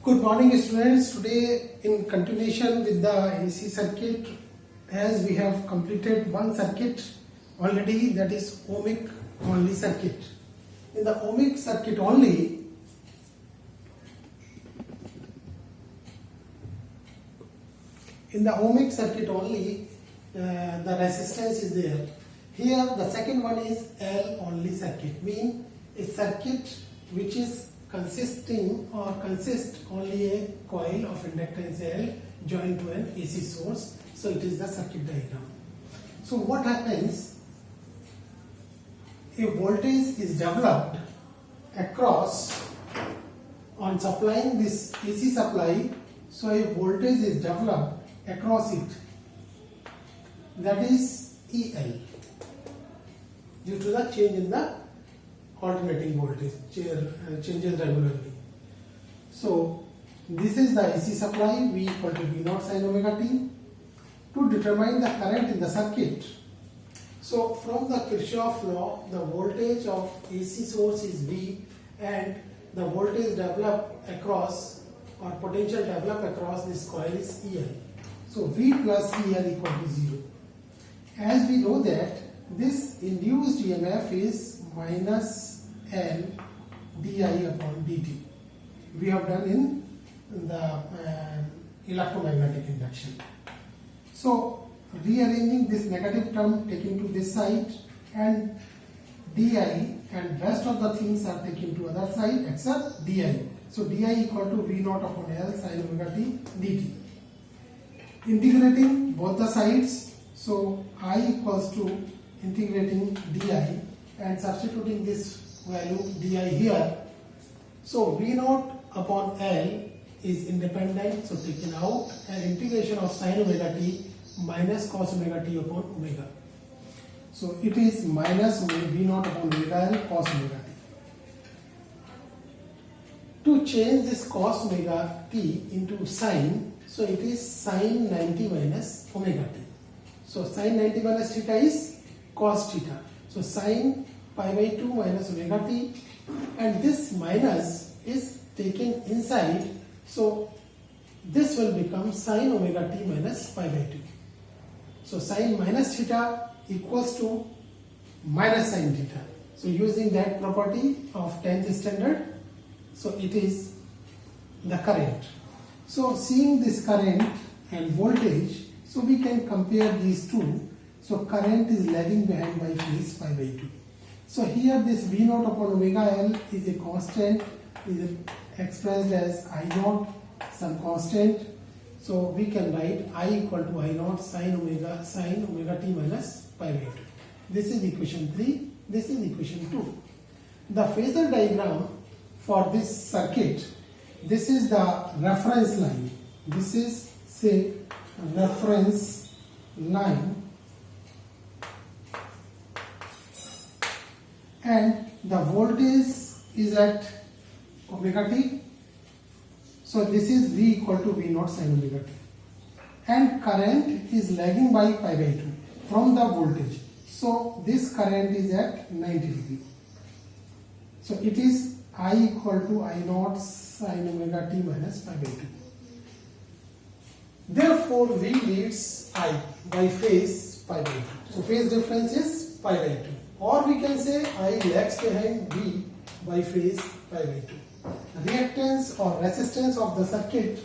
Good morning students. Today in continuation with the AC circuit, as we have completed one circuit already, that is ohmic only circuit. In the ohmic circuit only, the resistance is there. Here the second one is L only circuit, mean a circuit which is consists only a coil of inductance L joined to an AC source. So it is the circuit diagram. So what happens? A voltage is developed across on supplying this AC supply. So a voltage is developed across it, that is EL, due to the change in the alternating voltage changes regularly. So this is the AC supply V equal to V naught sin omega t. To determine the current in the circuit, so from the Kirchhoff law, the voltage of AC source is V and the voltage developed across or potential developed across this coil is EL. So V plus EL equal to 0. As we know that this induced EMF is minus L di upon dt. We have done in the electromagnetic induction. So rearranging this negative term taken to this side and di and rest of the things are taken to other side except di. So di equal to V naught upon L sin omega t dt. Integrating both the sides, so I equals to integrating di and substituting this value di here. So V naught upon L is independent, so taken out, and integration of sin omega t minus cos omega t upon omega. So it is minus V naught upon omega L cos omega t. To change this cos omega t into sin, so it is sin 90 minus omega t. So sin 90 minus theta is cos theta. So sin pi by 2 minus omega t, and this minus is taken inside. So this will become sin omega t minus pi by 2. So sin minus theta equals to minus sin theta. So using that property of 10th standard, so it is the current. So seeing this current and voltage, so we can compare these two. So current is lagging behind by phase pi by 2. So here this V naught upon omega L is a constant, is expressed as I naught, some constant. So we can write I equal to I naught sin omega t minus pi by 2. This is equation 3, this is equation 2. The phasor diagram for this circuit, this is the reference line. This is say reference line, and the voltage is at omega t. So this is V equal to V naught sin omega t, and current is lagging by pi by 2 from the voltage. So this current is at 90 degree. So it is I equal to I naught sin omega t minus pi by 2. Therefore V leads I by phase pi by 2. So phase difference is pi by 2. Or we can say I lags behind V by phase pi by 2. Reactance or resistance of the circuit,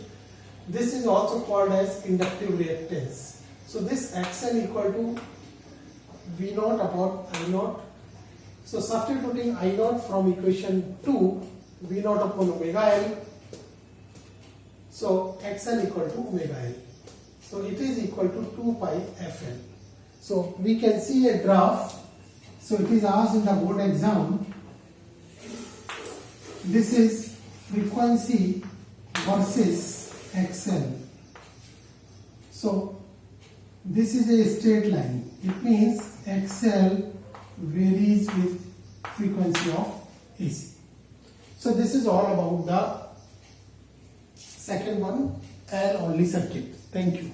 this is also called as inductive reactance. So this Xn equal to V naught upon I naught. So substituting I naught from equation 2, V naught upon omega L. So Xn equal to omega L. So it is equal to 2 pi Fl. So we can see a graph. So it is asked in the board exam. This is frequency versus XL. So this is a straight line. It means XL varies with frequency of AC. So this is all about the second one, L only circuit. Thank you.